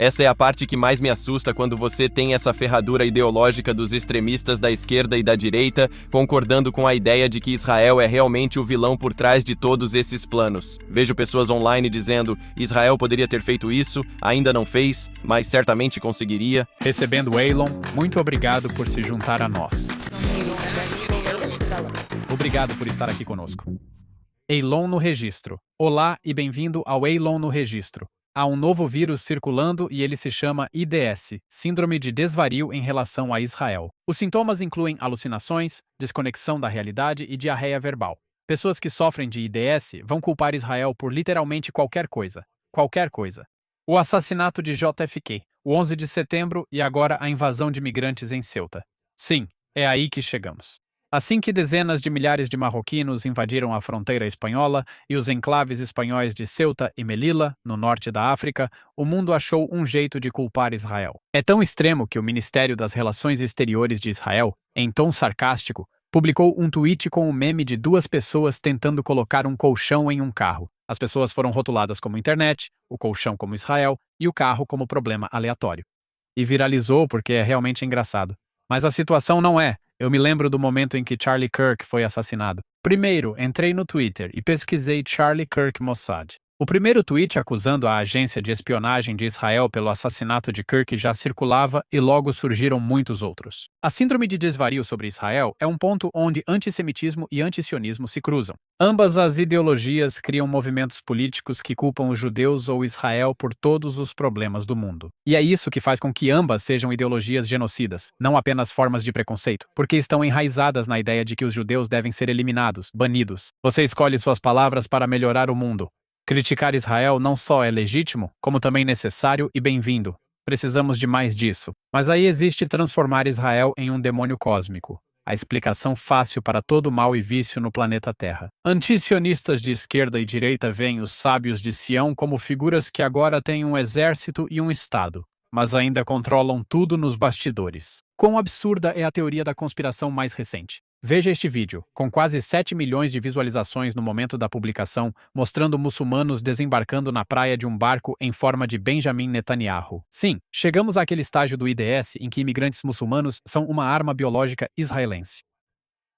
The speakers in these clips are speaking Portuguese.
Essa é a parte que mais me assusta quando você tem essa ferradura ideológica dos extremistas da esquerda e da direita, concordando com a ideia de que Israel é realmente o vilão por trás de todos esses planos. Vejo pessoas online dizendo, Israel poderia ter feito isso, ainda não fez, mas certamente conseguiria. Recebendo Elon, muito obrigado por se juntar a nós. Obrigado por estar aqui conosco. Elon no registro. Olá e bem-vindo ao Elon no registro. Há um novo vírus circulando e ele se chama IDS, Síndrome de Desvario em relação a Israel. Os sintomas incluem alucinações, desconexão da realidade e diarreia verbal. Pessoas que sofrem de IDS vão culpar Israel por literalmente qualquer coisa. Qualquer coisa. O assassinato de JFK, o 11 de setembro e agora a invasão de migrantes em Ceuta. Sim, é aí que chegamos. Assim que dezenas de milhares de marroquinos invadiram a fronteira espanhola e os enclaves espanhóis de Ceuta e Melilla, no norte da África, o mundo achou um jeito de culpar Israel. É tão extremo que o Ministério das Relações Exteriores de Israel, em tom sarcástico, publicou um tweet com um meme de duas pessoas tentando colocar um colchão em um carro. As pessoas foram rotuladas como internet, o colchão como Israel e o carro como problema aleatório. E viralizou porque é realmente engraçado. Mas a situação não é. Eu me lembro do momento em que Charlie Kirk foi assassinado. Primeiro, entrei no Twitter e pesquisei Charlie Kirk Mossad. O primeiro tweet acusando a agência de espionagem de Israel pelo assassinato de Kirk já circulava e logo surgiram muitos outros. A síndrome de desvario sobre Israel é um ponto onde antissemitismo e antisionismo se cruzam. Ambas as ideologias criam movimentos políticos que culpam os judeus ou Israel por todos os problemas do mundo. E é isso que faz com que ambas sejam ideologias genocidas, não apenas formas de preconceito, porque estão enraizadas na ideia de que os judeus devem ser eliminados, banidos. Você escolhe suas palavras para melhorar o mundo. Criticar Israel não só é legítimo, como também necessário e bem-vindo. Precisamos de mais disso. Mas aí existe transformar Israel em um demônio cósmico. A explicação fácil para todo mal e vício no planeta Terra. Antisionistas de esquerda e direita veem os sábios de Sião como figuras que agora têm um exército e um Estado, mas ainda controlam tudo nos bastidores. Quão absurda é a teoria da conspiração mais recente? Veja este vídeo, com quase 7 milhões de visualizações no momento da publicação, mostrando muçulmanos desembarcando na praia de um barco em forma de Benjamin Netanyahu. Sim, chegamos àquele estágio do IDS em que imigrantes muçulmanos são uma arma biológica israelense.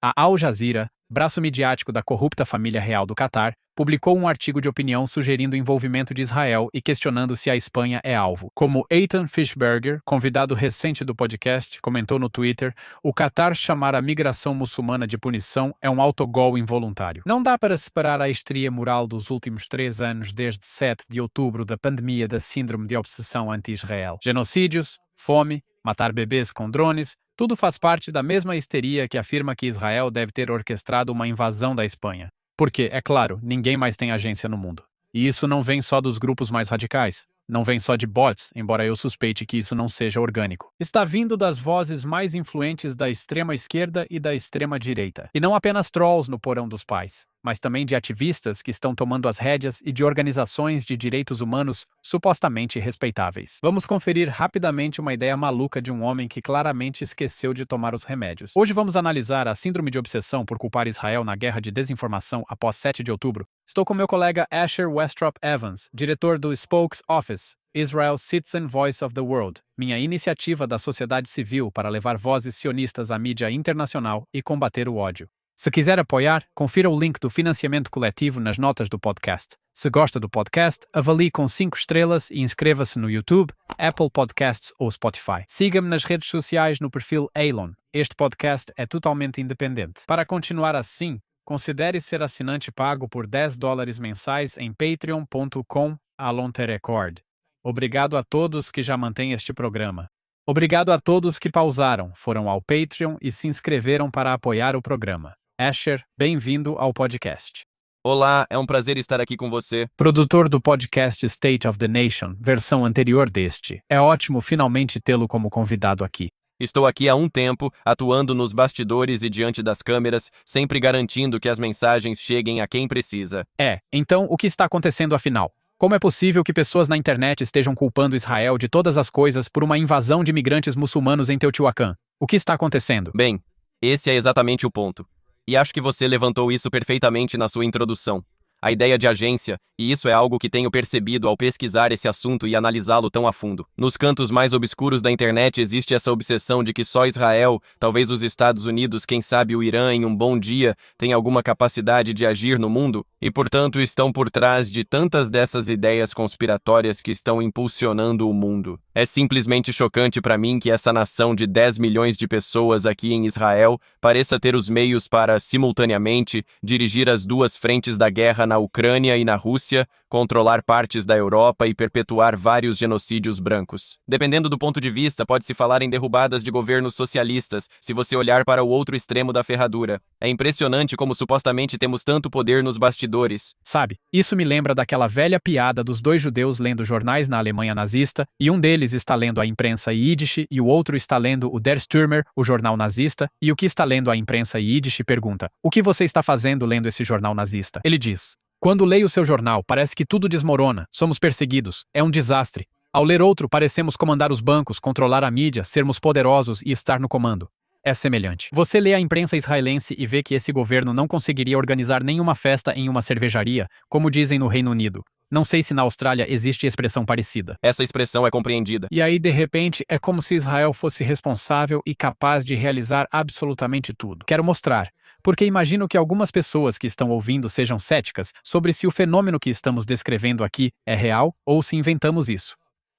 A Al Jazeera, braço midiático da corrupta família real do Catar, publicou um artigo de opinião sugerindo o envolvimento de Israel e questionando se a Espanha é alvo. Como Eitan Fischberger, convidado recente do podcast, comentou no Twitter, o Catar chamar a migração muçulmana de punição é um autogol involuntário. Não dá para separar a estria moral dos últimos 3 anos desde 7 de outubro da pandemia da síndrome de obsessão anti-Israel. Genocídios, fome, matar bebês com drones, tudo faz parte da mesma histeria que afirma que Israel deve ter orquestrado uma invasão da Espanha. Porque, é claro, ninguém mais tem agência no mundo. E isso não vem só dos grupos mais radicais. Não vem só de bots, embora eu suspeite que isso não seja orgânico. Está vindo das vozes mais influentes da extrema esquerda e da extrema direita. E não apenas trolls no porão dos pais, mas também de ativistas que estão tomando as rédeas e de organizações de direitos humanos supostamente respeitáveis. Vamos conferir rapidamente uma ideia maluca de um homem que claramente esqueceu de tomar os remédios. Hoje vamos analisar a síndrome de obsessão por culpar Israel na guerra de desinformação após 7 de outubro. Estou com meu colega Asher Westrop Evans, diretor do Spokes Office, Israel Citizen Voice of the World, minha iniciativa da sociedade civil para levar vozes sionistas à mídia internacional e combater o ódio. Se quiser apoiar, confira o link do financiamento coletivo nas notas do podcast. Se gosta do podcast, avalie com 5 estrelas e inscreva-se no YouTube, Apple Podcasts ou Spotify. Siga-me nas redes sociais no perfil Elon. Este podcast é totalmente independente. Para continuar assim, considere ser assinante pago por $10 mensais em patreon.com/alonterecord. Obrigado a todos que já mantêm este programa. Obrigado a todos que pausaram, foram ao Patreon e se inscreveram para apoiar o programa. Asher, bem-vindo ao podcast. Olá, é um prazer estar aqui com você. Produtor do podcast State of the Nation, versão anterior deste. É ótimo finalmente tê-lo como convidado aqui. Estou aqui há um tempo, atuando nos bastidores e diante das câmeras, sempre garantindo que as mensagens cheguem a quem precisa. Então o que está acontecendo afinal? Como é possível que pessoas na internet estejam culpando Israel de todas as coisas por uma invasão de imigrantes muçulmanos em Teotihuacan? O que está acontecendo? Bem, esse é exatamente o ponto. E acho que você levantou isso perfeitamente na sua introdução. a ideia de agência, e isso é algo que tenho percebido ao pesquisar esse assunto e analisá-lo tão a fundo. Nos cantos mais obscuros da internet existe essa obsessão de que só Israel, talvez os Estados Unidos, quem sabe o Irã em um bom dia, tem alguma capacidade de agir no mundo, e portanto estão por trás de tantas dessas ideias conspiratórias que estão impulsionando o mundo. É simplesmente chocante para mim que essa nação de 10 milhões de pessoas aqui em Israel pareça ter os meios para, simultaneamente, dirigir as duas frentes da guerra na Ucrânia e na Rússia, controlar partes da Europa e perpetuar vários genocídios brancos. Dependendo do ponto de vista, pode-se falar em derrubadas de governos socialistas, se você olhar para o outro extremo da ferradura. É impressionante como supostamente temos tanto poder nos bastidores. Sabe, isso me lembra daquela velha piada dos dois judeus lendo jornais na Alemanha nazista, e um deles está lendo a imprensa Yiddish e o outro está lendo o Der Stürmer, o jornal nazista, e o que está lendo a imprensa Yiddish pergunta: "O que você está fazendo lendo esse jornal nazista?" Ele diz: "Quando leio o seu jornal, parece que tudo desmorona, somos perseguidos, é um desastre. Ao ler outro, parecemos comandar os bancos, controlar a mídia, sermos poderosos e estar no comando. É semelhante. Você lê a imprensa israelense e vê que esse governo não conseguiria organizar nenhuma festa em uma cervejaria, como dizem no Reino Unido. Não sei se na Austrália existe expressão parecida. Essa expressão é compreendida. E aí, de repente, é como se Israel fosse responsável e capaz de realizar absolutamente tudo. Quero mostrar, porque imagino que algumas pessoas que estão ouvindo sejam céticas sobre se o fenômeno que estamos descrevendo aqui é real ou se inventamos isso.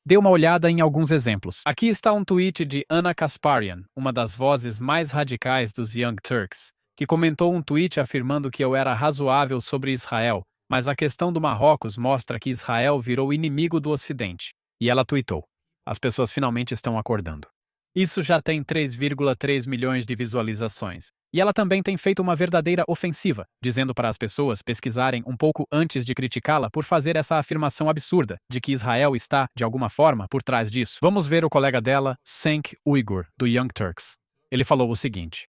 Dê uma olhada em alguns exemplos. Aqui está um tweet de Ana Kasparian, uma das vozes mais radicais dos Young Turks, que comentou um tweet afirmando que eu era razoável sobre Israel, mas a questão do Marrocos mostra que Israel virou inimigo do Ocidente. E ela tweetou: "As pessoas finalmente estão acordando." Isso já tem 3,3 milhões de visualizações. E ela também tem feito uma verdadeira ofensiva, dizendo para as pessoas pesquisarem um pouco antes de criticá-la por fazer essa afirmação absurda de que Israel está, de alguma forma, por trás disso. Vamos ver o colega dela, Cenk Uygur, do Young Turks. Ele falou o seguinte: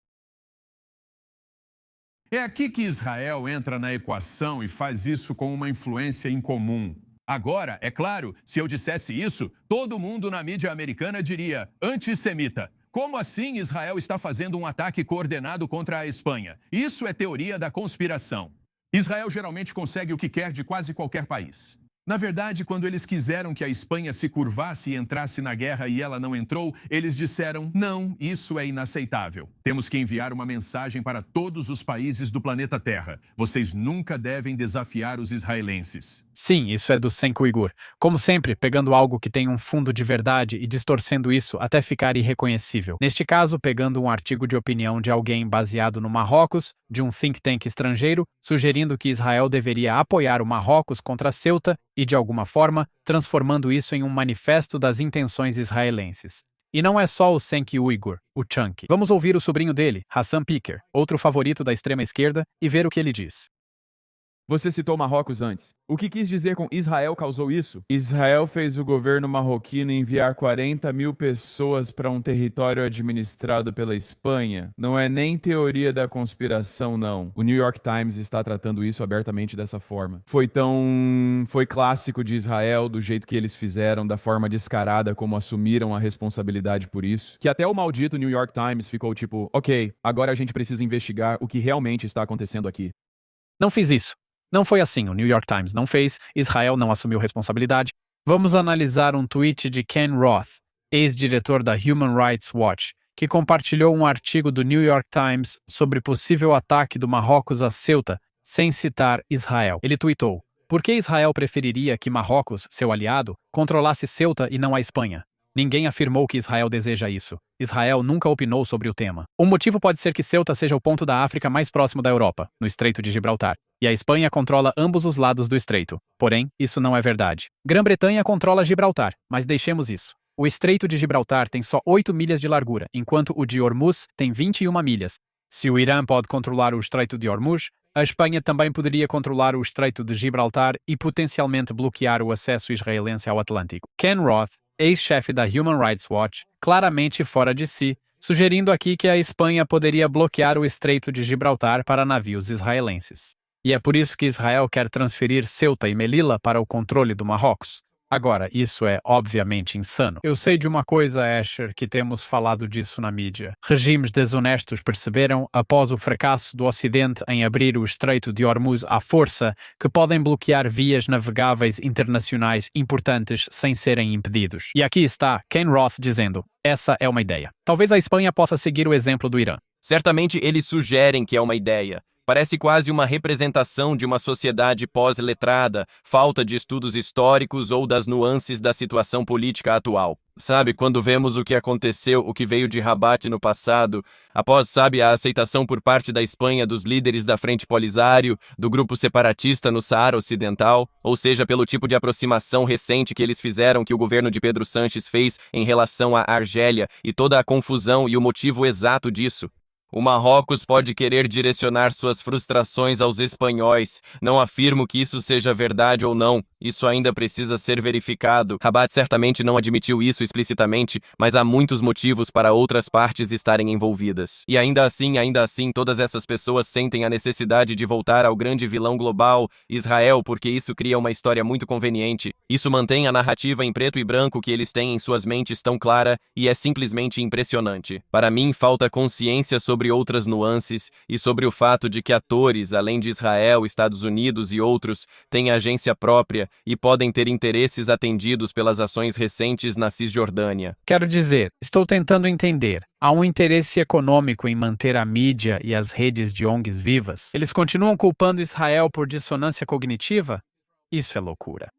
"É aqui que Israel entra na equação e faz isso com uma influência incomum. Agora, é claro, se eu dissesse isso, todo mundo na mídia americana diria antissemita. Como assim Israel está fazendo um ataque coordenado contra a Espanha? Isso é teoria da conspiração. Israel geralmente consegue o que quer de quase qualquer país. Na verdade, quando eles quiseram que a Espanha se curvasse e entrasse na guerra e ela não entrou, eles disseram: não, isso é inaceitável. Temos que enviar uma mensagem para todos os países do planeta Terra. Vocês nunca devem desafiar os israelenses." Sim, isso é do Cenk Uygur. Como sempre, pegando algo que tem um fundo de verdade e distorcendo isso até ficar irreconhecível. Neste caso, pegando um artigo de opinião de alguém baseado no Marrocos, de um think tank estrangeiro, sugerindo que Israel deveria apoiar o Marrocos contra Ceuta e, de alguma forma, transformando isso em um manifesto das intenções israelenses. E não é só o Cenk Uygur, o Chunky. Vamos ouvir o sobrinho dele, Hassan Piker, outro favorito da extrema-esquerda, e ver o que ele diz. Você citou Marrocos antes. O que quis dizer com Israel causou isso? Israel fez o governo marroquino enviar 40 mil pessoas para um território administrado pela Espanha. Não é nem teoria da conspiração, não. O New York Times está tratando isso abertamente dessa forma. Foi clássico de Israel, do jeito que eles fizeram, da forma descarada como assumiram a responsabilidade por isso, que até o maldito New York Times ficou tipo, ok, agora a gente precisa investigar o que realmente está acontecendo aqui. Não fiz isso. Não foi assim, o New York Times não fez, Israel não assumiu responsabilidade. Vamos analisar um tweet de Ken Roth, ex-diretor da Human Rights Watch, que compartilhou um artigo do New York Times sobre possível ataque do Marrocos a Ceuta, sem citar Israel. Ele tweetou: "Por que Israel preferiria que Marrocos, seu aliado, controlasse Ceuta e não a Espanha? Ninguém afirmou que Israel deseja isso. Israel nunca opinou sobre o tema. O motivo pode ser que Ceuta seja o ponto da África mais próximo da Europa, no Estreito de Gibraltar, e a Espanha controla ambos os lados do estreito. Porém, isso não é verdade. Grã-Bretanha controla Gibraltar, mas deixemos isso. O Estreito de Gibraltar tem só 8 milhas de largura, enquanto o de Hormuz tem 21 milhas. Se o Irã pode controlar o Estreito de Hormuz, a Espanha também poderia controlar o Estreito de Gibraltar e potencialmente bloquear o acesso israelense ao Atlântico." Ken Roth, ex-chefe da Human Rights Watch, claramente fora de si, sugerindo aqui que a Espanha poderia bloquear o Estreito de Gibraltar para navios israelenses. E é por isso que Israel quer transferir Ceuta e Melilla para o controle do Marrocos. Agora, isso é obviamente insano. Eu sei de uma coisa, Asher, que temos falado disso na mídia. Regimes desonestos perceberam, após o fracasso do Ocidente em abrir o Estreito de Hormuz à força, que podem bloquear vias navegáveis internacionais importantes sem serem impedidos. E aqui está Ken Roth dizendo: essa é uma ideia. Talvez a Espanha possa seguir o exemplo do Irã. Certamente eles sugerem que é uma ideia. Parece quase uma representação de uma sociedade pós-letrada, falta de estudos históricos ou das nuances da situação política atual. Sabe, quando vemos o que aconteceu, o que veio de Rabat no passado, após, a aceitação por parte da Espanha dos líderes da Frente Polisário, do grupo separatista no Saara Ocidental, ou seja, pelo tipo de aproximação recente que eles fizeram que o governo de Pedro Sánchez fez em relação à Argélia e toda a confusão e o motivo exato disso. O Marrocos pode querer direcionar suas frustrações aos espanhóis. Não afirmo que isso seja verdade ou não. Isso ainda precisa ser verificado. Rabat certamente não admitiu isso explicitamente, mas há muitos motivos para outras partes estarem envolvidas. E ainda assim, todas essas pessoas sentem a necessidade de voltar ao grande vilão global, Israel, porque isso cria uma história muito conveniente. Isso mantém a narrativa em preto e branco que eles têm em suas mentes tão clara e é simplesmente impressionante. Para mim, falta consciência sobre outras nuances e sobre o fato de que atores, além de Israel, Estados Unidos e outros, têm agência própria e podem ter interesses atendidos pelas ações recentes na Cisjordânia. Quero dizer, estou tentando entender. Há um interesse econômico em manter a mídia e as redes de ONGs vivas? Eles continuam culpando Israel por dissonância cognitiva? Isso é loucura.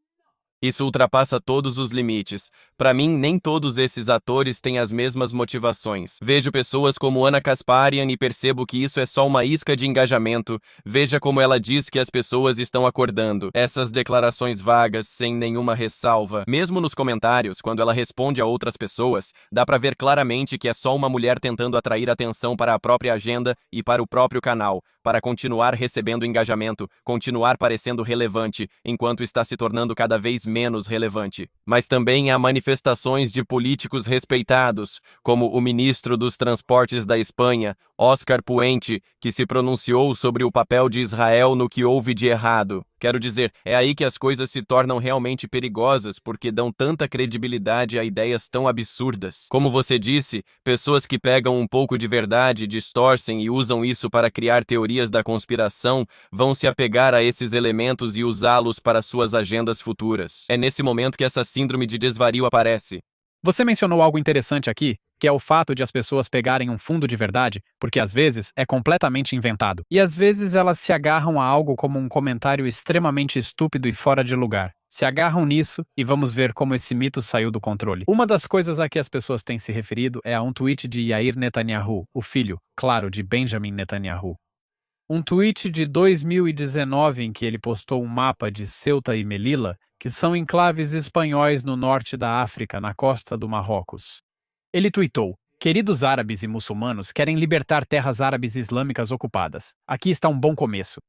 Isso ultrapassa todos os limites. Para mim, nem todos esses atores têm as mesmas motivações. Vejo pessoas como Ana Kasparian e percebo que isso é só uma isca de engajamento. Veja como ela diz que as pessoas estão acordando. Essas declarações vagas, sem nenhuma ressalva. Mesmo nos comentários, quando ela responde a outras pessoas, dá para ver claramente que é só uma mulher tentando atrair atenção para a própria agenda e para o próprio canal, para continuar recebendo engajamento, continuar parecendo relevante, enquanto está se tornando cada vez menos relevante. Mas também há manifestações de políticos respeitados, como o ministro dos Transportes da Espanha, Óscar Puente, que se pronunciou sobre o papel de Israel no que houve de errado. Quero dizer, é aí que as coisas se tornam realmente perigosas, porque dão tanta credibilidade a ideias tão absurdas. Como você disse, pessoas que pegam um pouco de verdade, distorcem e usam isso para criar teorias da conspiração, vão se apegar a esses elementos e usá-los para suas agendas futuras. É nesse momento que essa síndrome de desvario aparece. Você mencionou algo interessante aqui, que é o fato de as pessoas pegarem um fundo de verdade, porque às vezes é completamente inventado. E às vezes elas se agarram a algo como um comentário extremamente estúpido e fora de lugar. Se agarram nisso e vamos ver como esse mito saiu do controle. Uma das coisas a que as pessoas têm se referido é a um tweet de Yair Netanyahu, o filho, claro, de Benjamin Netanyahu. Um tweet de 2019 em que ele postou um mapa de Ceuta e Melilla, que são enclaves espanhóis no norte da África, na costa do Marrocos. Ele tuitou: queridos árabes e muçulmanos querem libertar terras árabes islâmicas ocupadas. Aqui está um bom começo.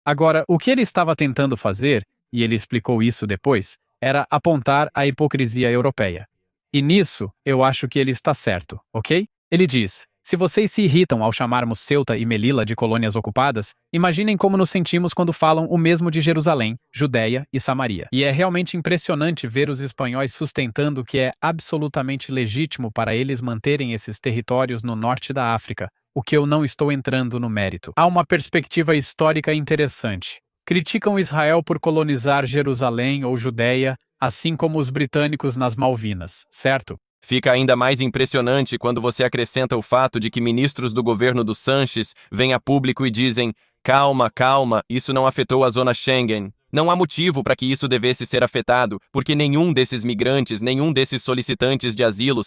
Agora, o que ele estava tentando fazer, e ele explicou isso depois, era apontar a hipocrisia europeia. E nisso, eu acho que ele está certo, ok? Ele diz: se vocês se irritam ao chamarmos Ceuta e Melilla de colônias ocupadas, imaginem como nos sentimos quando falam o mesmo de Jerusalém, Judeia e Samaria. E é realmente impressionante ver os espanhóis sustentando que é absolutamente legítimo para eles manterem esses territórios no norte da África, o que eu não estou entrando no mérito. Há uma perspectiva histórica interessante. Criticam Israel por colonizar Jerusalém ou Judeia, assim como os britânicos nas Malvinas, certo? Fica ainda mais impressionante quando você acrescenta o fato de que ministros do governo do Sánchez vêm a público e dizem: calma, isso não afetou a zona Schengen. Não há motivo para que isso devesse ser afetado, porque nenhum desses migrantes, nenhum desses solicitantes de asilo,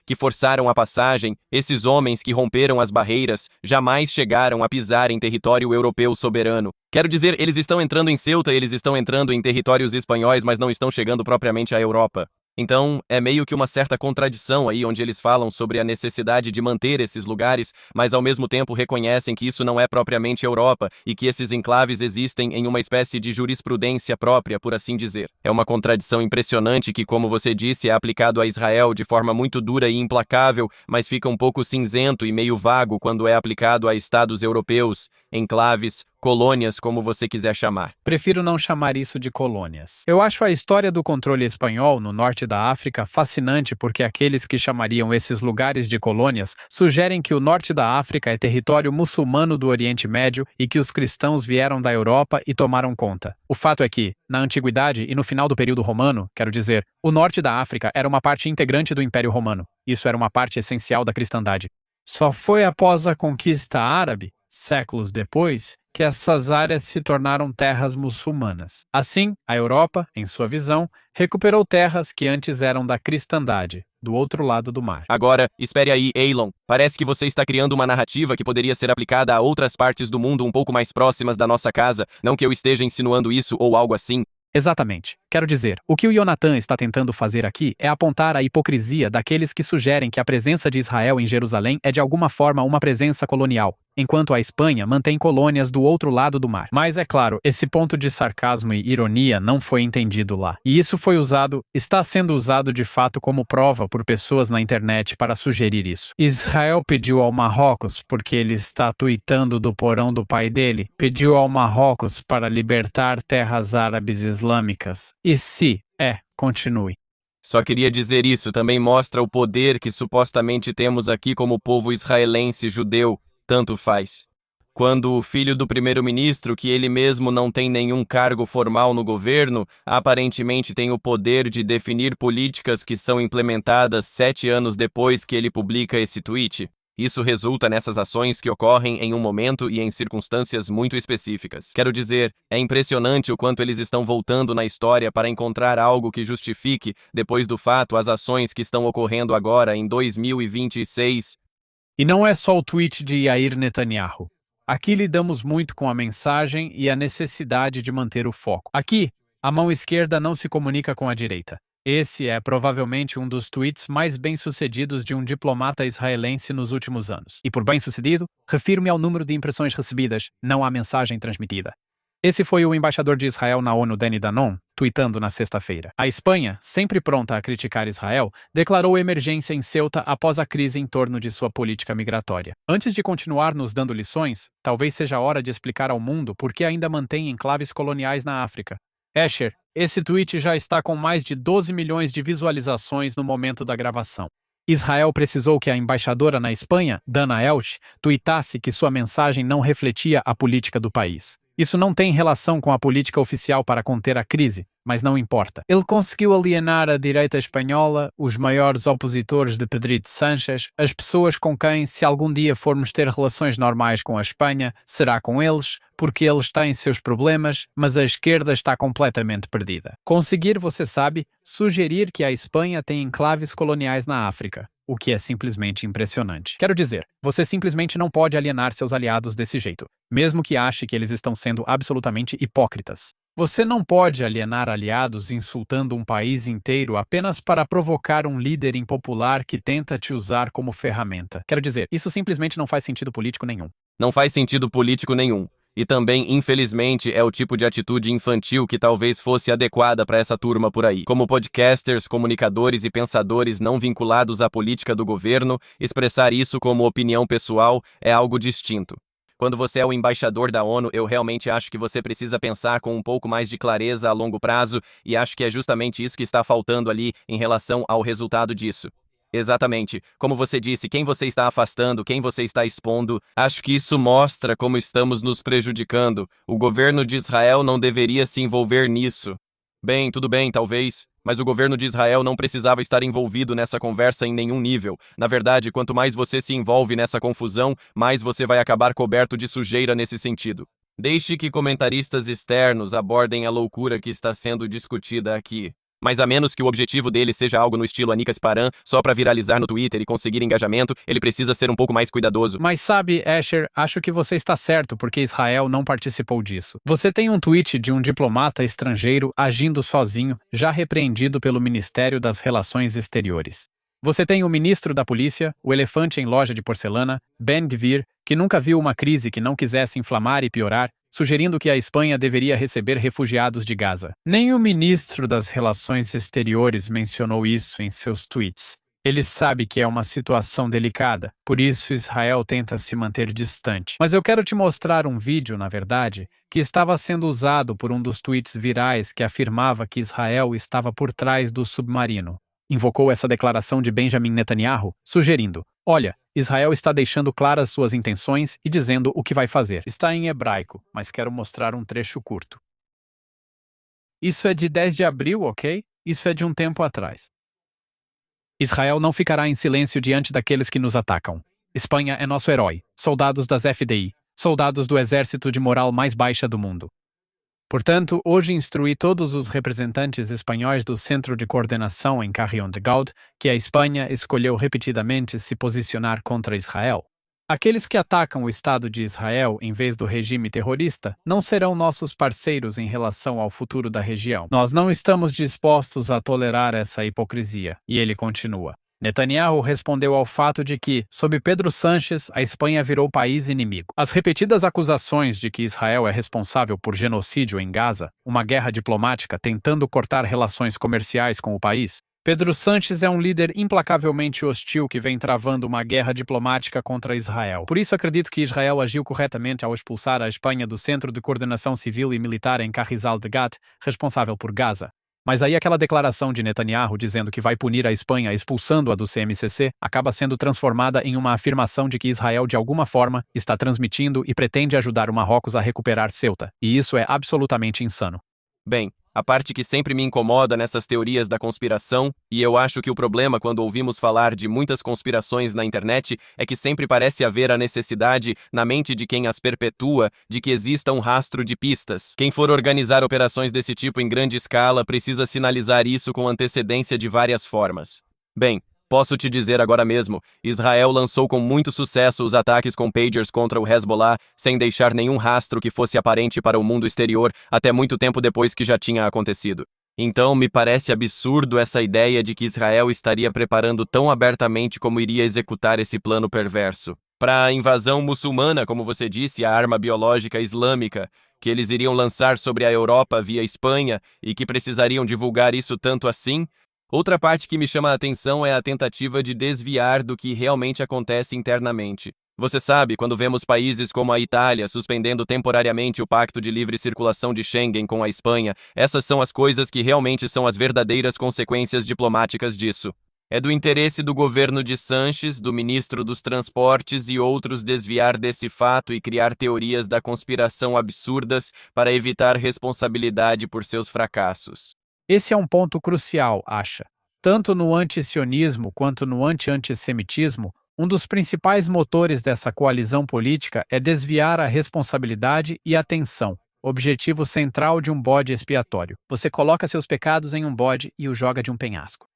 que forçaram a passagem, esses homens que romperam as barreiras, jamais chegaram a pisar em território europeu soberano. Quero dizer, eles estão entrando em Ceuta, eles estão entrando em territórios espanhóis, mas não estão chegando propriamente à Europa. Então, é meio que uma certa contradição aí, onde eles falam sobre a necessidade de manter esses lugares, mas ao mesmo tempo reconhecem que isso não é propriamente Europa e que esses enclaves existem em uma espécie de jurisprudência própria, por assim dizer. É uma contradição impressionante que, como você disse, é aplicado a Israel de forma muito dura e implacável, mas fica um pouco cinzento e meio vago quando é aplicado a estados europeus, enclaves colônias, como você quiser chamar. Prefiro não chamar isso de colônias. Eu acho a história do controle espanhol no norte da África fascinante porque aqueles que chamariam esses lugares de colônias sugerem que o norte da África é território muçulmano do Oriente Médio e que os cristãos vieram da Europa e tomaram conta. O fato é que, na Antiguidade e no final do período romano, quero dizer, o norte da África era uma parte integrante do Império Romano. Isso era uma parte essencial da cristandade. Só foi após a conquista árabe, séculos depois, que essas áreas se tornaram terras muçulmanas. Assim, a Europa, em sua visão, recuperou terras que antes eram da cristandade, do outro lado do mar. Agora, espere aí, Eilon. Parece que você está criando uma narrativa que poderia ser aplicada a outras partes do mundo um pouco mais próximas da nossa casa, não que eu esteja insinuando isso ou algo assim. Exatamente. Quero dizer, o que o Jonathan está tentando fazer aqui é apontar a hipocrisia daqueles que sugerem que a presença de Israel em Jerusalém é de alguma forma uma presença colonial, enquanto a Espanha mantém colônias do outro lado do mar. Mas é claro, esse ponto de sarcasmo e ironia não foi entendido lá. E isso está sendo usado de fato como prova por pessoas na internet para sugerir isso. Israel pediu ao Marrocos, porque ele está tuitando do porão do pai dele, pediu ao Marrocos para libertar terras árabes islâmicas. E se continue. Só queria dizer isso, também mostra o poder que supostamente temos aqui como povo israelense judeu, tanto faz. Quando o filho do primeiro-ministro, que ele mesmo não tem nenhum cargo formal no governo, aparentemente tem o poder de definir políticas que são implementadas 7 anos depois que ele publica esse tweet. Isso resulta nessas ações que ocorrem em um momento e em circunstâncias muito específicas. Quero dizer, é impressionante o quanto eles estão voltando na história para encontrar algo que justifique, depois do fato, as ações que estão ocorrendo agora em 2026. E não é só o tweet de Yair Netanyahu. Aqui lidamos muito com a mensagem e a necessidade de manter o foco. Aqui, a mão esquerda não se comunica com a direita. Esse é provavelmente um dos tweets mais bem-sucedidos de um diplomata israelense nos últimos anos. E por bem-sucedido, refiro-me ao número de impressões recebidas, não à mensagem transmitida. Esse foi o embaixador de Israel na ONU, Danny Danon, tweetando na sexta-feira. A Espanha, sempre pronta a criticar Israel, declarou emergência em Ceuta após a crise em torno de sua política migratória. Antes de continuar nos dando lições, talvez seja hora de explicar ao mundo por que ainda mantém enclaves coloniais na África. Escher, esse tweet já está com mais de 12 milhões de visualizações no momento da gravação. Israel precisou que a embaixadora na Espanha, Dana Elch, tuitasse que sua mensagem não refletia a política do país. Isso não tem relação com a política oficial para conter a crise, mas não importa. Ele conseguiu alienar a direita espanhola, os maiores opositores de Pedrito Sánchez, as pessoas com quem, se algum dia formos ter relações normais com a Espanha, será com eles, porque eles têm seus problemas, mas a esquerda está completamente perdida. Conseguir, você sabe, sugerir que a Espanha tem enclaves coloniais na África, o que é simplesmente impressionante. Quero dizer, você simplesmente não pode alienar seus aliados desse jeito, mesmo que ache que eles estão sendo absolutamente hipócritas. Você não pode alienar aliados insultando um país inteiro apenas para provocar um líder impopular que tenta te usar como ferramenta. Quero dizer, isso simplesmente não faz sentido político nenhum. Não faz sentido político nenhum. E também, infelizmente, é o tipo de atitude infantil que talvez fosse adequada para essa turma por aí. Como podcasters, comunicadores e pensadores não vinculados à política do governo, expressar isso como opinião pessoal é algo distinto. Quando você é o embaixador da ONU, eu realmente acho que você precisa pensar com um pouco mais de clareza a longo prazo, e acho que é justamente isso que está faltando ali em relação ao resultado disso. Exatamente. Como você disse, quem você está afastando, quem você está expondo, acho que isso mostra como estamos nos prejudicando. O governo de Israel não deveria se envolver nisso. Bem, tudo bem, talvez, mas o governo de Israel não precisava estar envolvido nessa conversa em nenhum nível. Na verdade, quanto mais você se envolve nessa confusão, mais você vai acabar coberto de sujeira nesse sentido. Deixe que comentaristas externos abordem a loucura que está sendo discutida aqui. Mas a menos que o objetivo dele seja algo no estilo Anika Sparan, só para viralizar no Twitter e conseguir engajamento, ele precisa ser um pouco mais cuidadoso. Mas sabe, Escher, acho que você está certo porque Israel não participou disso. Você tem um tweet de um diplomata estrangeiro agindo sozinho, já repreendido pelo Ministério das Relações Exteriores. Você tem o ministro da polícia, o elefante em loja de porcelana, Ben Gvir, que nunca viu uma crise que não quisesse inflamar e piorar, sugerindo que a Espanha deveria receber refugiados de Gaza. Nem o ministro das Relações Exteriores mencionou isso em seus tweets. Ele sabe que é uma situação delicada, por isso Israel tenta se manter distante. Mas eu quero te mostrar um vídeo, na verdade, que estava sendo usado por um dos tweets virais que afirmava que Israel estava por trás do submarino. Invocou essa declaração de Benjamin Netanyahu, sugerindo: olha, Israel está deixando claras suas intenções e dizendo o que vai fazer. Está em hebraico, mas quero mostrar um trecho curto. Isso é de 10 de abril, ok? Isso é de um tempo atrás. Israel não ficará em silêncio diante daqueles que nos atacam. Espanha é nosso herói, soldados das FDI, soldados do exército de moral mais baixa do mundo. Portanto, hoje instruí todos os representantes espanhóis do Centro de Coordenação em Carrión de Gaud que a Espanha escolheu repetidamente se posicionar contra Israel. Aqueles que atacam o Estado de Israel em vez do regime terrorista não serão nossos parceiros em relação ao futuro da região. Nós não estamos dispostos a tolerar essa hipocrisia. E ele continua. Netanyahu respondeu ao fato de que, sob Pedro Sánchez, a Espanha virou país inimigo. As repetidas acusações de que Israel é responsável por genocídio em Gaza, uma guerra diplomática tentando cortar relações comerciais com o país. Pedro Sánchez é um líder implacavelmente hostil que vem travando uma guerra diplomática contra Israel. Por isso acredito que Israel agiu corretamente ao expulsar a Espanha do Centro de Coordenação Civil e Militar em Carrizal de Gat, responsável por Gaza. Mas aí aquela declaração de Netanyahu dizendo que vai punir a Espanha expulsando-a do CMCC acaba sendo transformada em uma afirmação de que Israel de alguma forma está transmitindo e pretende ajudar o Marrocos a recuperar Ceuta. E isso é absolutamente insano. Bem, a parte que sempre me incomoda nessas teorias da conspiração, e eu acho que o problema quando ouvimos falar de muitas conspirações na internet é que sempre parece haver a necessidade, na mente de quem as perpetua, de que exista um rastro de pistas. Quem for organizar operações desse tipo em grande escala precisa sinalizar isso com antecedência de várias formas. Bem, posso te dizer agora mesmo, Israel lançou com muito sucesso os ataques com pagers contra o Hezbollah, sem deixar nenhum rastro que fosse aparente para o mundo exterior, até muito tempo depois que já tinha acontecido. Então, me parece absurdo essa ideia de que Israel estaria preparando tão abertamente como iria executar esse plano perverso. Para a invasão muçulmana, como você disse, a arma biológica islâmica, que eles iriam lançar sobre a Europa via Espanha e que precisariam divulgar isso tanto assim. Outra parte que me chama a atenção é a tentativa de desviar do que realmente acontece internamente. Você sabe, quando vemos países como a Itália suspendendo temporariamente o Pacto de Livre Circulação de Schengen com a Espanha, essas são as coisas que realmente são as verdadeiras consequências diplomáticas disso. É do interesse do governo de Sánchez, do ministro dos Transportes e outros desviar desse fato e criar teorias da conspiração absurdas para evitar responsabilidade por seus fracassos. Esse é um ponto crucial, acha. Tanto no antisionismo quanto no anti-antissemitismo, um dos principais motores dessa coalizão política é desviar a responsabilidade e atenção, objetivo central de um bode expiatório. Você coloca seus pecados em um bode e o joga de um penhasco.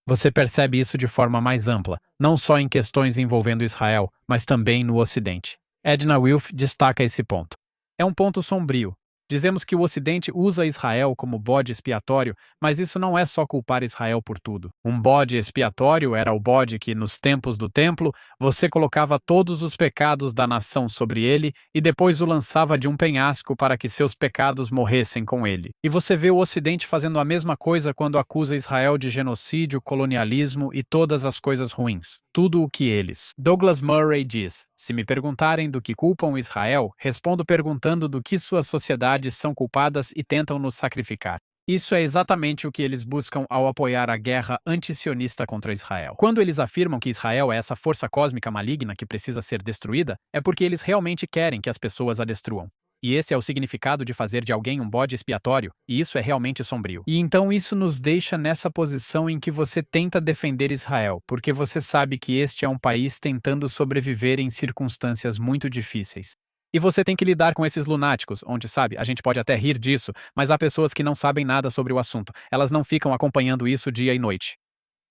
Você percebe isso de forma mais ampla, não só em questões envolvendo Israel, mas também no Ocidente. Edna Wilf destaca esse ponto. É um ponto sombrio. Dizemos que o Ocidente usa Israel como bode expiatório, mas isso não é só culpar Israel por tudo. Um bode expiatório era o bode que, nos tempos do templo, você colocava todos os pecados da nação sobre ele e depois o lançava de um penhasco para que seus pecados morressem com ele. E você vê o Ocidente fazendo a mesma coisa quando acusa Israel de genocídio, colonialismo e todas as coisas ruins. Tudo o que eles. Douglas Murray diz: se me perguntarem do que culpam Israel, respondo perguntando do que suas sociedades são culpadas e tentam nos sacrificar. Isso é exatamente o que eles buscam ao apoiar a guerra antisionista contra Israel. Quando eles afirmam que Israel é essa força cósmica maligna que precisa ser destruída, é porque eles realmente querem que as pessoas a destruam. E esse é o significado de fazer de alguém um bode expiatório, e isso é realmente sombrio. E então isso nos deixa nessa posição em que você tenta defender Israel, porque você sabe que este é um país tentando sobreviver em circunstâncias muito difíceis. E você tem que lidar com esses lunáticos, onde, sabe, a gente pode até rir disso, mas há pessoas que não sabem nada sobre o assunto. Elas não ficam acompanhando isso dia e noite.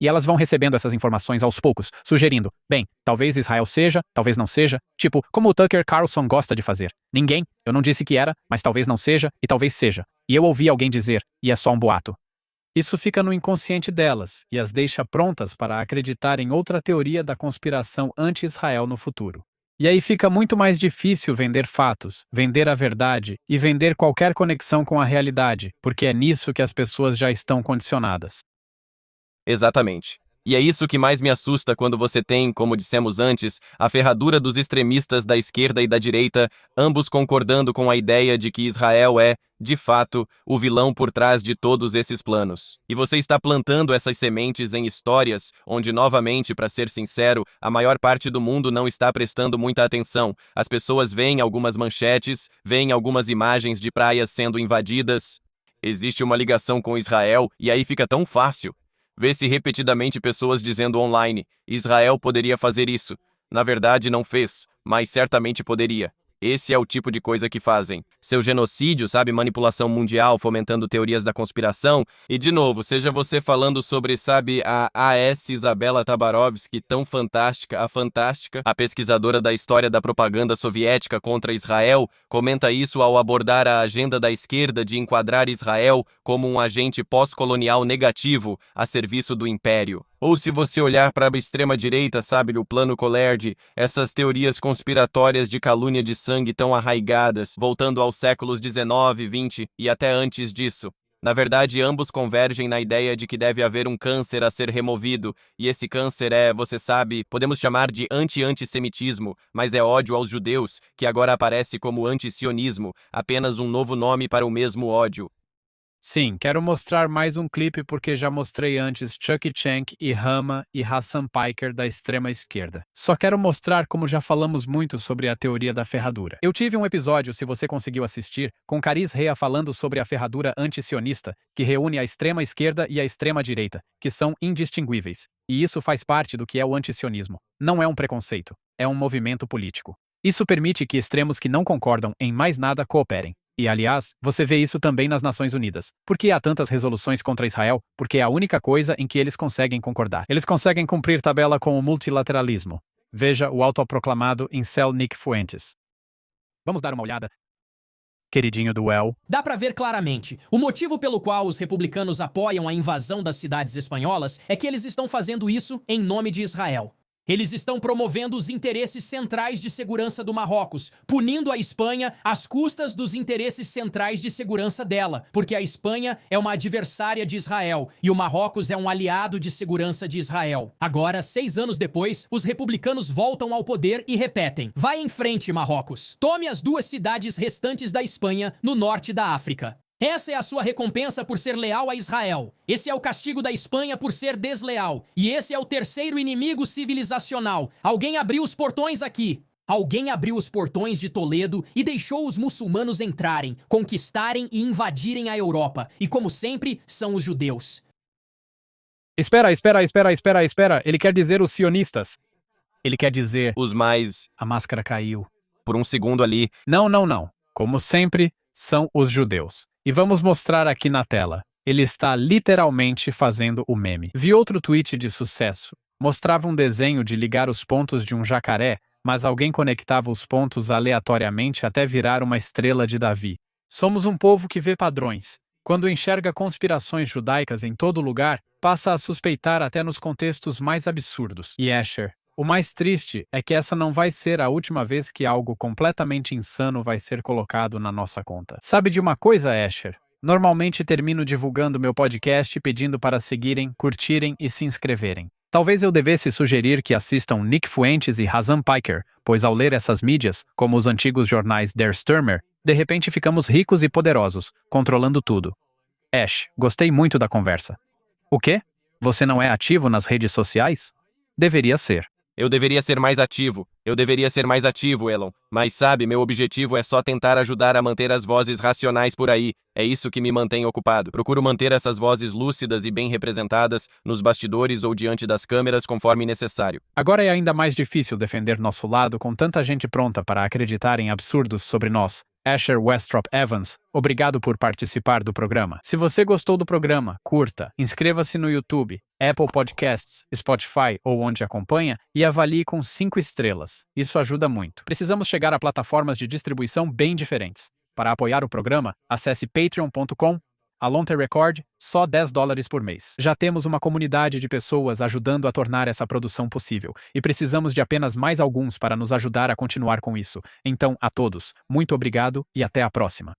E elas vão recebendo essas informações aos poucos, sugerindo, bem, talvez Israel seja, talvez não seja, tipo, como o Tucker Carlson gosta de fazer. Ninguém, eu não disse que era, mas talvez não seja, e talvez seja. E eu ouvi alguém dizer, e é só um boato. Isso fica no inconsciente delas, e as deixa prontas para acreditar em outra teoria da conspiração anti-Israel no futuro. E aí fica muito mais difícil vender fatos, vender a verdade e vender qualquer conexão com a realidade, porque é nisso que as pessoas já estão condicionadas. Exatamente. E é isso que mais me assusta quando você tem, como dissemos antes, a ferradura dos extremistas da esquerda e da direita, ambos concordando com a ideia de que Israel é, de fato, o vilão por trás de todos esses planos. E você está plantando essas sementes em histórias onde, novamente, para ser sincero, a maior parte do mundo não está prestando muita atenção. As pessoas veem algumas manchetes, veem algumas imagens de praias sendo invadidas. Existe uma ligação com Israel e aí fica tão fácil. Vê-se repetidamente pessoas dizendo online: Israel poderia fazer isso. Na verdade, não fez, mas certamente poderia. Esse é o tipo de coisa que fazem. Seu genocídio, sabe, manipulação mundial, fomentando teorias da conspiração. E, de novo, seja você falando sobre, sabe, a A.S. Isabella Tabarovsky, tão fantástica, a pesquisadora da história da propaganda soviética contra Israel, comenta isso ao abordar a agenda da esquerda de enquadrar Israel como um agente pós-colonial negativo a serviço do império. Ou se você olhar para a extrema-direita, sabe, o plano Collard, essas teorias conspiratórias de calúnia de sangue tão arraigadas, voltando aos séculos 19, 20 e até antes disso. Na verdade, ambos convergem na ideia de que deve haver um câncer a ser removido, e esse câncer é, você sabe, podemos chamar de anti-antissemitismo, mas é ódio aos judeus, que agora aparece como anti-sionismo, apenas um novo nome para o mesmo ódio. Sim, quero mostrar mais um clipe porque já mostrei antes Chuck Shank e Hama e Hassan Piker da extrema esquerda. Só quero mostrar como já falamos muito sobre a teoria da ferradura. Eu tive um episódio, se você conseguiu assistir, com Cariz Rea falando sobre a ferradura antisionista, que reúne a extrema esquerda e a extrema direita, que são indistinguíveis. E isso faz parte do que é o antisionismo. Não é um preconceito, é um movimento político. Isso permite que extremos que não concordam em mais nada cooperem. E, aliás, você vê isso também nas Nações Unidas. Por que há tantas resoluções contra Israel? Porque é a única coisa em que eles conseguem concordar. Eles conseguem cumprir tabela com o multilateralismo. Veja o autoproclamado incel Nick Fuentes. Vamos dar uma olhada. Queridinho do El. Dá pra ver claramente. O motivo pelo qual os republicanos apoiam a invasão das cidades espanholas é que eles estão fazendo isso em nome de Israel. Eles estão promovendo os interesses centrais de segurança do Marrocos, punindo a Espanha às custas dos interesses centrais de segurança dela, porque a Espanha é uma adversária de Israel e o Marrocos é um aliado de segurança de Israel. Agora, 6 anos depois, os republicanos voltam ao poder e repetem: vai em frente, Marrocos. Tome as 2 cidades restantes da Espanha no norte da África. Essa é a sua recompensa por ser leal a Israel. Esse é o castigo da Espanha por ser desleal. E esse é o terceiro inimigo civilizacional. Alguém abriu os portões aqui. Alguém abriu os portões de Toledo e deixou os muçulmanos entrarem, conquistarem e invadirem a Europa. E como sempre, são os judeus. Espera. Ele quer dizer os sionistas. Ele quer dizer... Os mais... A máscara caiu. Por um segundo ali... Não. Como sempre, são os judeus. E vamos mostrar aqui na tela. Ele está literalmente fazendo o meme. Vi outro tweet de sucesso. Mostrava um desenho de ligar os pontos de um jacaré, mas alguém conectava os pontos aleatoriamente até virar uma estrela de Davi. Somos um povo que vê padrões. Quando enxerga conspirações judaicas em todo lugar, passa a suspeitar até nos contextos mais absurdos. E Asher, o mais triste é que essa não vai ser a última vez que algo completamente insano vai ser colocado na nossa conta. Sabe de uma coisa, Asher? Normalmente termino divulgando meu podcast pedindo para seguirem, curtirem e se inscreverem. Talvez eu devesse sugerir que assistam Nick Fuentes e Hassan Piker, pois ao ler essas mídias, como os antigos jornais Der Stürmer, de repente ficamos ricos e poderosos, controlando tudo. Ash, gostei muito da conversa. O quê? Você não é ativo nas redes sociais? Deveria ser. Eu deveria ser mais ativo, Elon. Mas sabe, meu objetivo é só tentar ajudar a manter as vozes racionais por aí. É isso que me mantém ocupado. Procuro manter essas vozes lúcidas e bem representadas nos bastidores ou diante das câmeras conforme necessário. Agora é ainda mais difícil defender nosso lado com tanta gente pronta para acreditar em absurdos sobre nós. Asher Westrop Evans, obrigado por participar do programa. Se você gostou do programa, curta, inscreva-se no YouTube, Apple Podcasts, Spotify ou onde acompanha e avalie com 5 estrelas. Isso ajuda muito. Precisamos chegar a plataformas de distribuição bem diferentes. Para apoiar o programa, acesse patreon.com. Alonte Record, só $10 por mês. Já temos uma comunidade de pessoas ajudando a tornar essa produção possível, e precisamos de apenas mais alguns para nos ajudar a continuar com isso. Então, a todos, muito obrigado e até a próxima.